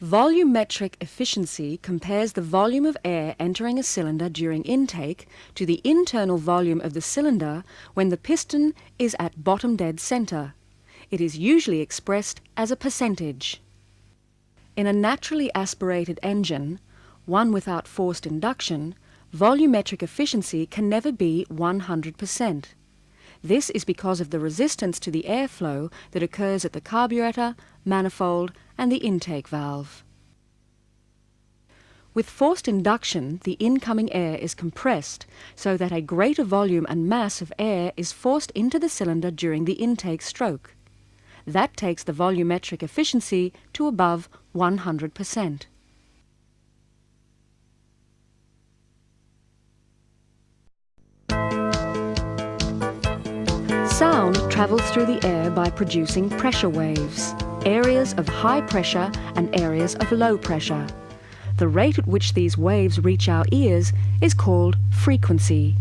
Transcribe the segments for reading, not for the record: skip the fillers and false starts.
Volumetric efficiency compares the volume of air entering a cylinder during intake to the internal volume of the cylinder when the piston is at bottom dead center. It is usually expressed as a percentage. In a naturally aspirated engine, one without forced induction, volumetric efficiency can never be 100%. This is because of the resistance to the airflow that occurs at the carburetor, manifold, and the intake valve. With forced induction, the incoming air is compressed so that a greater volume and mass of air is forced into the cylinder during the intake stroke. That takes the volumetric efficiency to above 100%. Sound travels through the air by producing pressure waves, areas of high pressure and areas of low pressure. The rate at which these waves reach our ears is called frequency.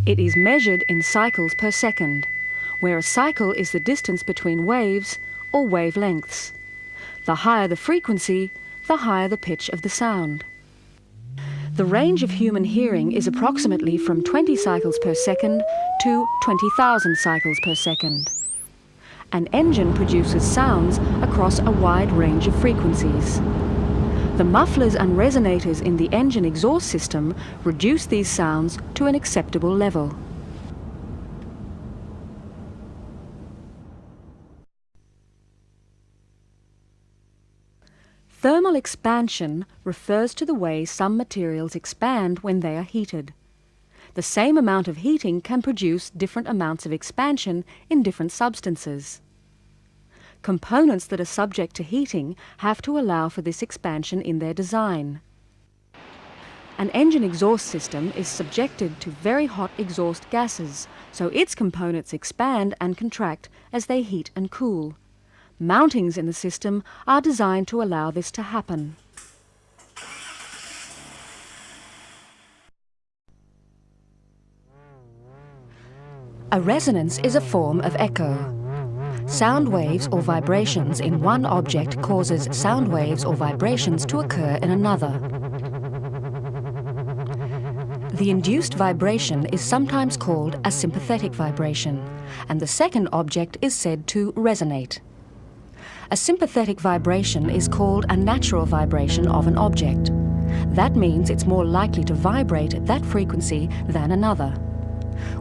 It is measured in cycles per second, where a cycle is the distance between waves or wavelengths. The higher the frequency, the higher the pitch of the sound. The range of human hearing is approximately from 20 cycles per second to 20,000 cycles per second. An engine produces sounds across a wide range of frequencies. The mufflers and resonators in the engine exhaust system reduce these sounds to an acceptable level. Thermal expansion refers to the way some materials expand when they are heated. The same amount of heating can produce different amounts of expansion in different substances. Components that are subject to heating have to allow for this expansion in their design. An engine exhaust system is subjected to very hot exhaust gases, so its components expand and contract as they heat and cool. Mountings in the system are designed to allow this to happen. A resonance is a form of echo. Sound waves or vibrations in one object causes sound waves or vibrations to occur in another. The induced vibration is sometimes called a sympathetic vibration, and the second object is said to resonate. A sympathetic vibration is called a natural vibration of an object. That means it's more likely to vibrate at that frequency than another.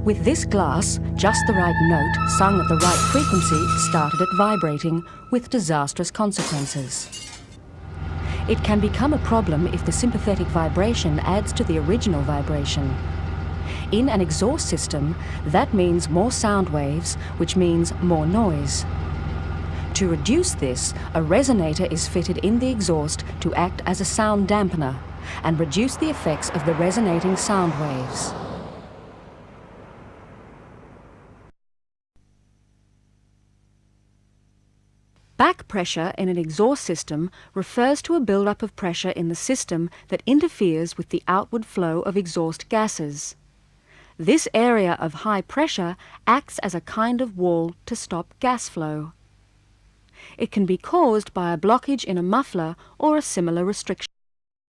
With this glass, just the right note, sung at the right frequency, started it vibrating with disastrous consequences. It can become a problem if the sympathetic vibration adds to the original vibration. In an exhaust system, that means more sound waves, which means more noise. To reduce this, a resonator is fitted in the exhaust to act as a sound dampener and reduce the effects of the resonating sound waves. Back pressure in an exhaust system refers to a buildup of pressure in the system that interferes with the outward flow of exhaust gases. This area of high pressure acts as a kind of wall to stop gas flow. It can be caused by a blockage in a muffler or a similar restriction.